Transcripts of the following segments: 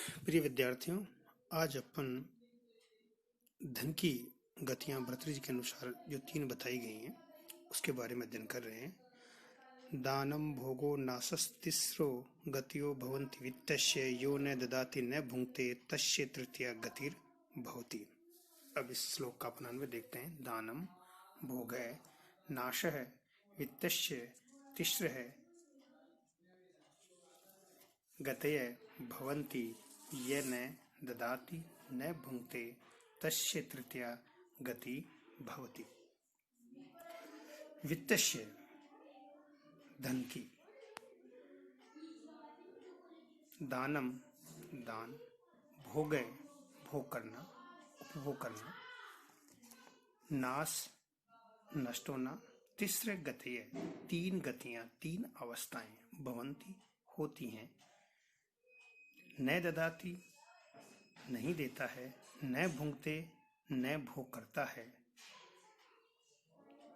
प्रिय विद्यार्थियों, आज अपन धन की गतियां भर्तृहरि जी के अनुसार जो 3 बताई गई हैं उसके बारे में अध्ययन कर रहे हैं। दानम भोगो नासस्तिस्रो गतियो भवन्ति वित्तस्य यो न ददाति न भुंक्ते तस्य तृतीया गतिर् भवति। अब इस श्लोक का अपन अन्वय देखते हैं। दानम भोग है, नाश है, वित्तस्य तिस्र है, गतय भवन्ति ये न ददाति न भुंक्ते तस्य तृतीया गति भवति। वित्तस्य धन की, दानम दान, भोगय भोग करना, उपभोग करना, नाश नष्ट होना, तीसरे गतय 3 गतियां 3 अवस्थाएं भवन्ति होती हैं, न ददाति नहीं देता है, न भुंक्ते न भोग करता है,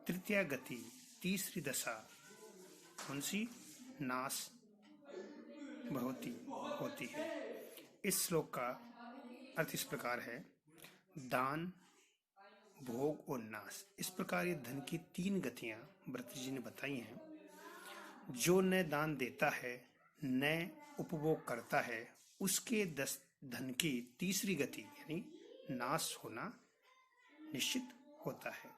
तृतीया गति तीसरी दशा कौन सी? नाश भवति होती है। इस श्लोक का अर्थ इस प्रकार है, दान, भोग और नाश, इस प्रकार ये धन की 3 गतियां भर्तृहरि जी ने बताई हैं। जो न दान देता है न उपभोग करता है, उसके धन की तीसरी गति यानी नाश होना निश्चित होता है।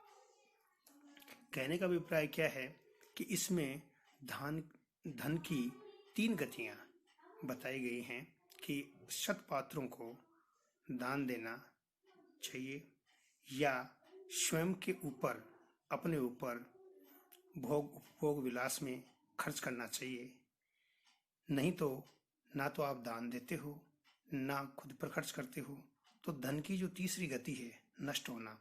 कहने का अभिप्राय क्या है कि इसमें धन की 3 गतियां बताई गई हैं कि सत पात्रों को दान देना चाहिए या स्वयं के ऊपर, अपने ऊपर भोग उपभोग विलास में खर्च करना चाहिए। नहीं तो ना तो आप दान देते हो ना खुद पर खर्च करते हो, तो धन की जो तीसरी गति है नष्ट होना,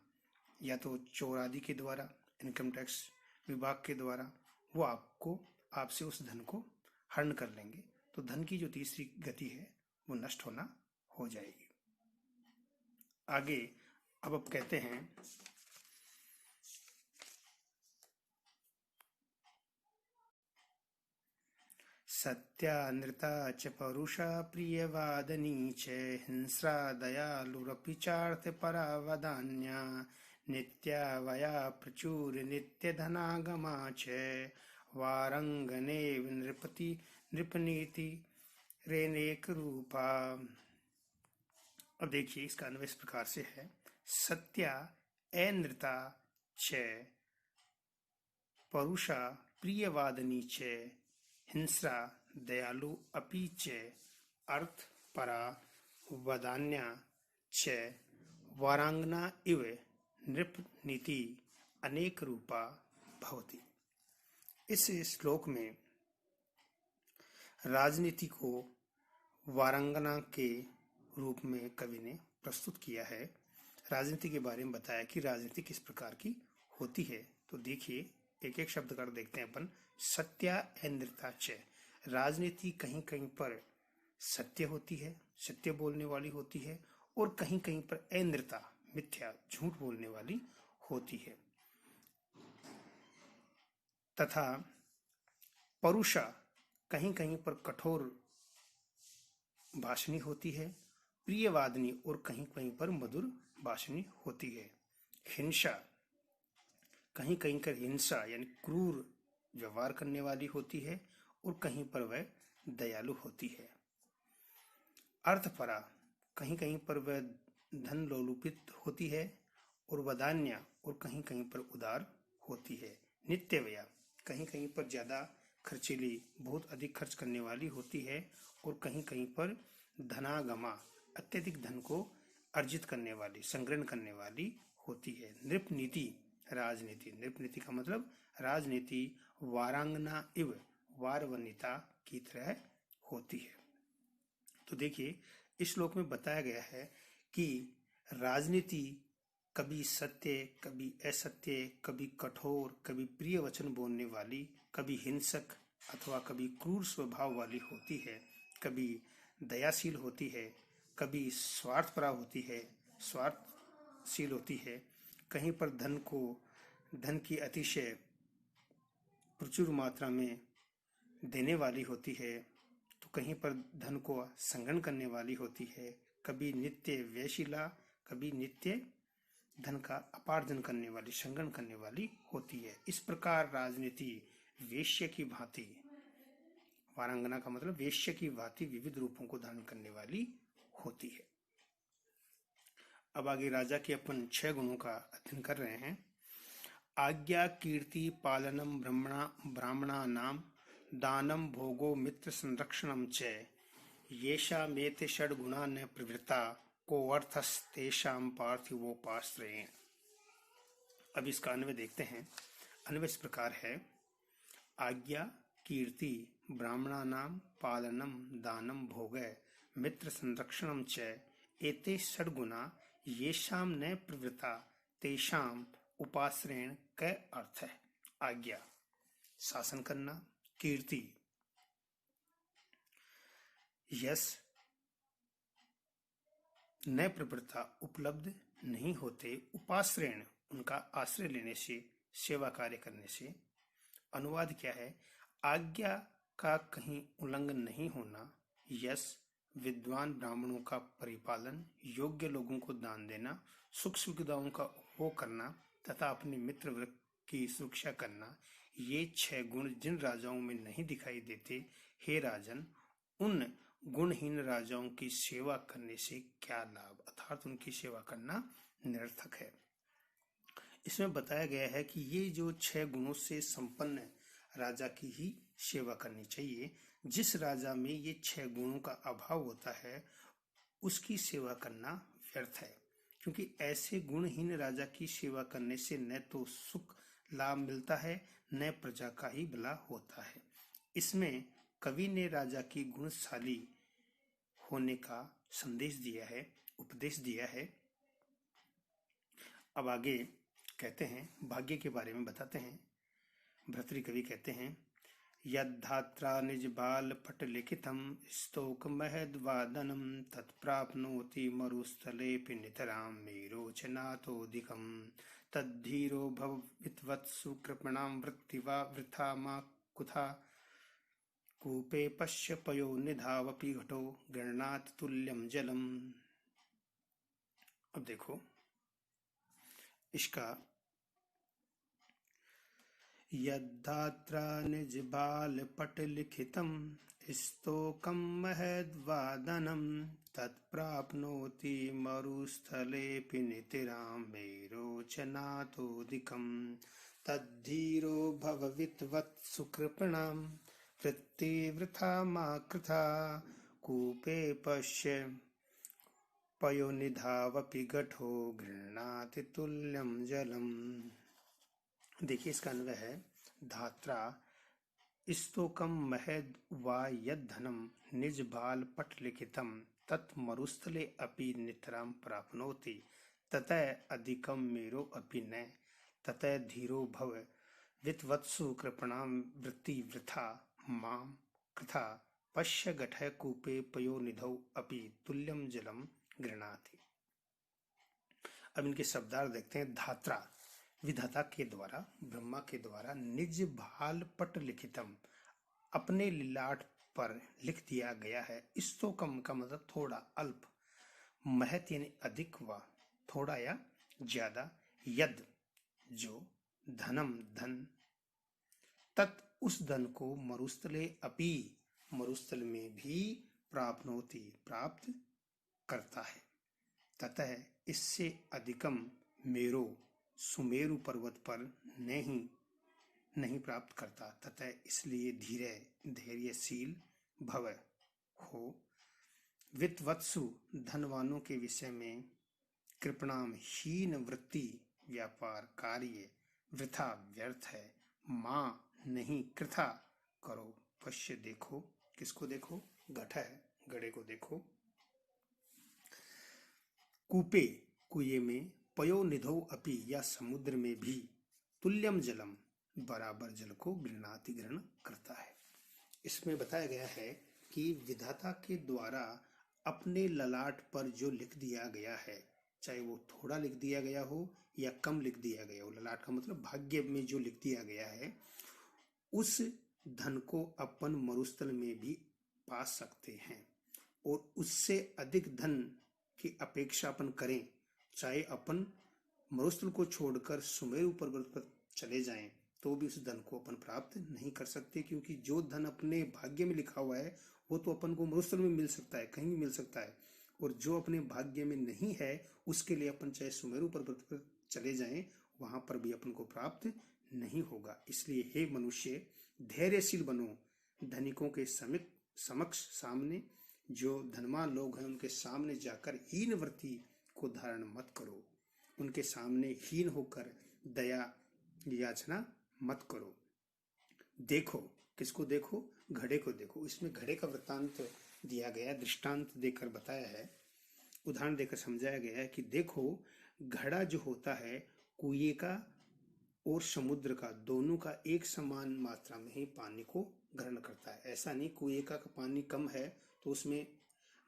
या तो चोर आदि के द्वारा, इनकम टैक्स विभाग के द्वारा वो आपसे उस धन को हरण कर लेंगे, तो धन की जो तीसरी गति है वो नष्ट होना हो जाएगी। आगे अब कहते हैं, सत्यानृता च परुषा प्रियवादनी च हिंस्रा दयालुरपि चार्थपरा वदान्या नित्या वया प्रचुर नित्यधनागमा च वारंगने नृपनीति रेनेक रूपा। अब देखिए इसका अन्वय इस प्रकार से है, सत्या अनृता च परुषा प्रियवादनी च हिंस्रा दयालु अपि च अर्थ परा वदान्या च वारांगना इव नृप नीति अनेक रूपा भवति। इस श्लोक में राजनीति को वारांगना के रूप में कवि ने प्रस्तुत किया है। राजनीति के बारे में बताया कि राजनीति किस प्रकार की होती है। तो देखिए एक एक शब्द कर देखते हैं अपन। सत्या अनृता च, राजनीति कहीं कहीं पर सत्य होती है, सत्य बोलने वाली होती है, और कहीं कहीं पर अनृता मिथ्या झूठ बोलने वाली होती है। तथा परुषा कहीं कहीं पर कठोर भाषणी होती है, प्रियवादनी और कहीं कहीं पर मधुर भाषणी होती है। हिंसा कहीं कहीं पर हिंसा यानी क्रूर व्यवहार करने वाली होती है, और कहीं पर वह दयालु होती है। अर्थपरा कहीं कहीं पर वह धन लोलुपित होती है, और वदान्या और कहीं कहीं पर उदार होती है। नित्यव्यया कहीं कहीं पर ज्यादा खर्चीली, बहुत अधिक खर्च करने वाली होती है, और कहीं कहीं पर धनागमा अत्यधिक धन को अर्जित करने वाली, संग्रहण करने वाली होती है। नृप नीति राजनीति, नृप नीति का मतलब राजनीति वारांगना इव वारवनिता की तरह होती है। तो देखिए इस श्लोक में बताया गया है कि राजनीति कभी सत्य, कभी असत्य, कभी कठोर, कभी प्रिय वचन बोलने वाली, कभी हिंसक अथवा कभी क्रूर स्वभाव वाली होती है, कभी दयाशील होती है, कभी स्वार्थपरा होती है, स्वार्थशील होती है, कहीं पर धन की अतिशय प्रचुर मात्रा में देने वाली होती है, तो कहीं पर धन को संग्रहण करने वाली होती है, कभी नित्य व्ययशीला, कभी नित्य धन का अपार्जन करने वाली, संग्रहण करने वाली होती है। इस प्रकार राजनीति वेश्य की भांति, वारांगना का मतलब वेश्य की भांति विविध रूपों को धारण करने वाली होती है। अब आगे राजा के अपन 6 गुणों का अध्ययन कर रहे हैं। आज्ञा कीर्ति पालनम ब्राह्मणा नाम दानम भोगो मित्र संरक्षणम च येषामेते षड् गुणा न प्रवृत्ता को अर्थस्तेषां पार्थिवोपाश्रयेण। अब इसका अन्वय देखते हैं। अन्वय इस प्रकार है। आज्ञा कीर्ति ब्राह्मणानां पालनम दानम भोगः मित्र संरक्षणम च एते षड् गुणा येषां न प्रवृत्ता तेषां उपाश्रयेण का अर्थ है। आज्ञा शासन करना, कीर्ति यश, न प्रवृत्ता उपलब्ध नहीं होते, उपाश्रयण उनका आश्रय लेने से, सेवा कार्य करने से। अनुवाद क्या है? आज्ञा का कहीं उल्लंघन नहीं होना, यश विद्वान ब्राह्मणों का परिपालन, योग्य लोगों को दान देना, सुख सुविधाओं का उपभोग करना तथा अपने मित्र वर्ग की सुरक्षा करना, ये 6 गुण जिन राजाओं में नहीं दिखाई देते, हे राजन, उन गुणहीन राजाओं की सेवा करने से क्या लाभ, अर्थात उनकी सेवा करना निरर्थक है। इसमें बताया गया है कि ये जो 6 गुणों से संपन्न राजा की ही सेवा करनी चाहिए। जिस राजा में ये 6 गुणों का अभाव होता है उसकी सेवा करना व्यर्थ है, क्योंकि ऐसे गुणहीन राजा की सेवा करने से न तो सुख लाभ मिलता है, न प्रजा का ही भला होता है। इसमें कवि ने राजा की गुणशाली होने का संदेश दिया है, उपदेश दिया है। अब आगे कहते हैं, भाग्य के बारे में बताते हैं। भर्तृहरि कवि कहते हैं, यद्धात्रा निज बाल पट लिखितम स्तोक महद्वादनम तत्प्राप्नोति मरुस्थले नितरां मेरोचनातोऽधिकं तद्धीरो भव विद्वत्सु कृपणां वृत्तिवा वृथा मा कुथा कूपे पश्य पयो निधावपि घटो गृह्णाति तुल्यं जलम। अब देखो इसका, यद्धात्रा निज बाल पट लिखितम स्तोकम महद्वादनम तत्प्राप्नोति मरुस्थले नितिरां मेरोचनातोऽधिकं तद्धीरो भव विद्वत्सु कृपणां वृत्तिवृथा मा कृथा कूपे पश्य पयोनिधावपि घटो गृह्णाति तुल्यं जलम। देखिए इसका अन्वय है। धात्रा स्तोकम महद वा यद्धनम निज बाल पट लिखितम तत् मरुस्थले अपि नितरां प्राप्नोति ततः अधिकम मेरो अपि न ततः धीरो भव विद्वत्सु कृपणां वृत्ति वृथा मां कृथा पश्य घटः कूपे पयो निधौ अपि तुल्यम जलम गृह्णाति। अब इनके शब्दार्थ देखते हैं। धात्रा विधाता के द्वारा, ब्रह्मा के द्वारा, निज भाल पट लिखितम अपने लिलाट पर लिख दिया गया है। स्तोकम का मतलब थोड़ा, अल्प, महत यानी अधिक, व थोड़ा या ज्यादा, यद जो, धनम धन, तत् उस धन को, मरुस्थले अपि मरुस्थल में भी, प्राप्नोति प्राप्त करता है, ततः इससे अधिकम मेरो सुमेरु पर्वत पर नहीं प्राप्त करता, तथा इसलिए धैर्यशील भव हो, वित्तवत्सु धनवानों के विषय में, कृपणाम हीन वृत्ति व्यापार कार्य, वृथा व्यर्थ है, मां नहीं कृथा करो, पश्य देखो, किसको देखो? घट है, घड़े को देखो, कूपे कुएं में, पयो निधौ अपि या समुद्र में भी, तुल्यम जलम बराबर जल को गृह्णाति ग्रहण करता है। इसमें बताया गया है कि विधाता के द्वारा अपने ललाट पर जो लिख दिया गया है, चाहे वो थोड़ा लिख दिया गया हो या कम लिख दिया गया हो, ललाट का मतलब भाग्य में जो लिख दिया गया है, उस धन को अपन मरुस्थल में भी पा सकते हैं। और उससे अधिक धन की अपेक्षा अपन करें, चाहे अपन मरुस्थल को छोड़कर सुमेरु पर्वत पर चले जाएं, तो भी उस धन को अपन प्राप्त नहीं कर सकते, क्योंकि जो धन अपने भाग्य में लिखा हुआ है वो तो अपन को मरुस्थल में मिल सकता है, कहीं भी मिल सकता है, और जो अपने भाग्य में नहीं है उसके लिए अपन चाहे सुमेरु पर्वत पर चले जाएं, वहां पर भी अपन को प्राप्त नहीं होगा। इसलिए हे मनुष्य, धैर्यशील बनो, धनिकों के समक्ष सामने, जो धनवान लोग हैं उनके सामने जाकर हीन वृत्ति को धारण मत करो, उनके सामने हीन होकर दया याचना मत करो। देखो, किसको देखो? घड़े को देखो। इसमें घड़े का वृत्तांत दिया गया है, दृष्टांत देकर बताया है, उदाहरण देकर समझाया गया है कि देखो, घड़ा जो होता है कुएं का और समुद्र का, दोनों का एक समान मात्रा में ही पानी को ग्रहण करता है। ऐसा नहीं कुएं का पानी कम है तो उसमें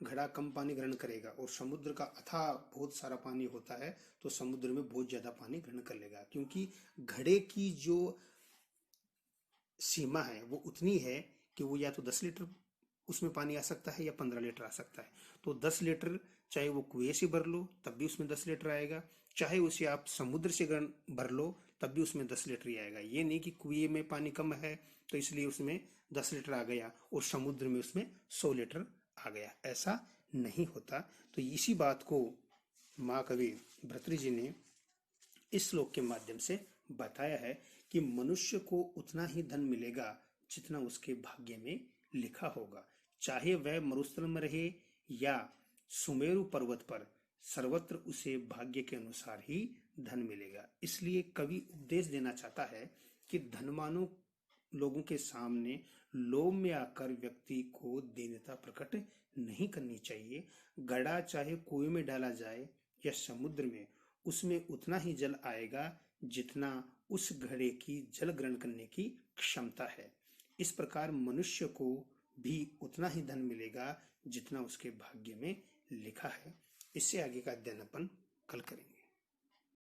घड़ा कम पानी ग्रहण करेगा, और समुद्र का अथाह बहुत सारा पानी होता है तो समुद्र में बहुत ज्यादा पानी ग्रहण कर लेगा, क्योंकि घड़े की जो सीमा है वो उतनी है कि वो या तो 10 लीटर उसमें पानी आ सकता है या 15 लीटर आ सकता है। तो 10 लीटर चाहे वो कुएं से भर लो तब भी उसमें 10 लीटर आएगा, चाहे उसे आप समुद्र से भर लो तब भी उसमें 10 लीटर ही आएगा। ये नहीं कि कुएं में पानी कम है तो इसलिए उसमें 10 लीटर आ गया और समुद्र में उसमें 100 लीटर आ गया, ऐसा नहीं होता। तो इसी बात को महाकवि भर्तृहरि जी ने इस श्लोक के माध्यम से बताया है कि मनुष्य को उतना ही धन मिलेगा जितना उसके भाग्य में लिखा होगा, चाहे वह मरुस्थल में रहे या सुमेरु पर्वत पर, सर्वत्र उसे भाग्य के अनुसार ही धन मिलेगा। इसलिए कवि उपदेश देना चाहता है कि धनवानों लोगों के सामने लोभ में आकर व्यक्ति को दीनता प्रकट नहीं करनी चाहिए। घड़ा चाहे कुएं में डाला जाए या समुद्र में, उसमें उतना ही जल आएगा जितना उस घड़े की जल ग्रहण करने की क्षमता है। इस प्रकार मनुष्य को भी उतना ही धन मिलेगा जितना उसके भाग्य में लिखा है। इससे आगे का अध्ययन अपन कल करेंगे।